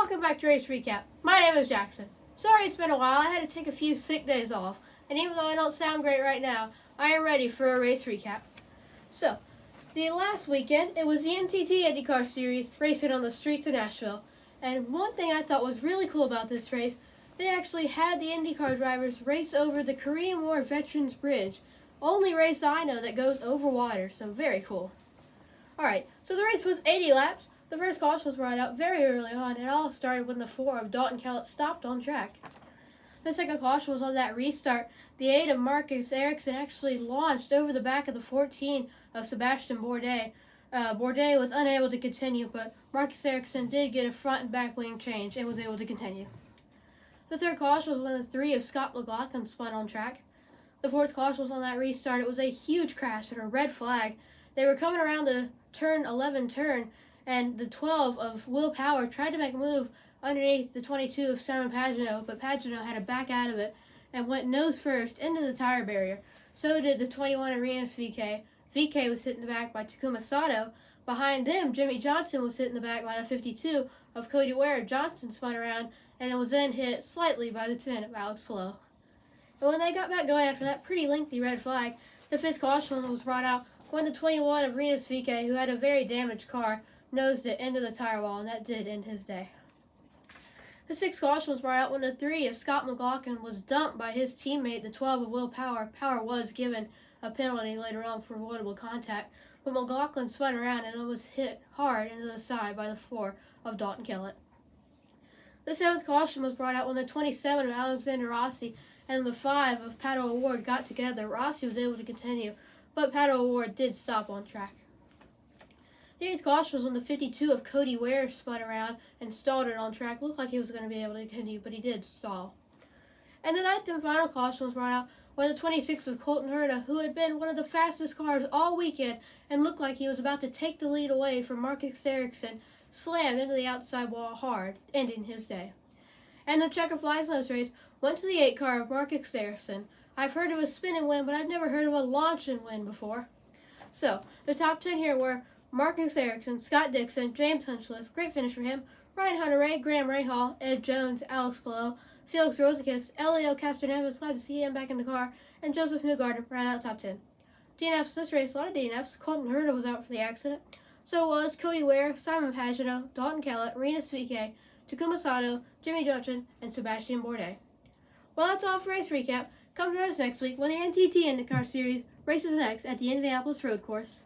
welcome back to Race Recap. My name is Jackson. Sorry it's been a while, I had to take a few sick days off, and even though I don't sound great right now, I am ready for a race recap. So, the last weekend, it was the NTT Indycar Series racing on the streets of Nashville, and one thing I thought was really cool about this race, they actually had the IndyCar drivers race over the Korean War Veterans Bridge, only race I know that goes over water, so very cool. Alright, so the race was 80 laps. The first caution was brought out very early on, and it all started when the 4 of Dalton Kellett stopped on track. The second caution was on that restart. The 8 of Marcus Ericsson actually launched over the back of the 14 of Sebastian Bourdais. Bourdais was unable to continue, but Marcus Ericsson did get a front and back wing change and was able to continue. The third caution was when the 3 of Scott McLaughlin spun on track. The fourth caution was on that restart. It was a huge crash and a red flag. They were coming around the turn 11 turn, and the 12 of Will Power tried to make a move underneath the 22 of Simon Pagenaud, but Pagenaud had to back out of it and went nose first into the tire barrier. So did the 21 of Rinus VeeKay. VeeKay was hit in the back by Takuma Sato. Behind them, Jimmy Johnson was hit in the back by the 52 of Cody Ware. Johnson spun around and was then hit slightly by the 10 of Alex Palou. And when they got back going after that pretty lengthy red flag, the fifth caution was brought out when the 21 of Rinus VeeKay, who had a very damaged car, nosed it into the tire wall, and that did end his day. The sixth caution was brought out when the 3 of Scott McLaughlin was dumped by his teammate, the 12 of Will Power. Power was given a penalty later on for avoidable contact, but McLaughlin spun around and was hit hard into the side by the 4 of Dalton Kellett. The seventh caution was brought out when the 27 of Alexander Rossi and the 5 of Pato O'Ward got together. Rossi was able to continue, but Pato O'Ward did stop on track. The eighth caution was when the 52 of Cody Ware spun around and stalled it on track. Looked like he was going to be able to continue, but he did stall. And the ninth and final caution was brought out when the 26 of Colton Herta, who had been one of the fastest cars all weekend and looked like he was about to take the lead away from Marcus Ericsson, slammed into the outside wall hard, ending his day. And the checker flags nose race went to the 8 car of Marcus Ericsson. I've heard of a spin and win, but I've never heard of a launch and win before. So, the top 10 here were Marcus Ericsson, Scott Dixon, James Hunchliff, great finish for him, Ryan Hunter-Reay, Graham Rahal, Ed Jones, Alex Palou, Felix Rosakis, Elio Castroneves, glad to see him back in the car, and Joseph Newgarden ran out top 10. DNFs this race, a lot of DNFs. Colton Herta was out for the accident. So was Cody Ware, Simon Pagenaud, Dalton Kellett, Rinus VeeKay, Takuma Sato, Jimmy Johnson, and Sebastian Bourdais. Well, that's all for Race Recap. Come join us next week when the NTT IndyCar Series races next at the Indianapolis Road Course.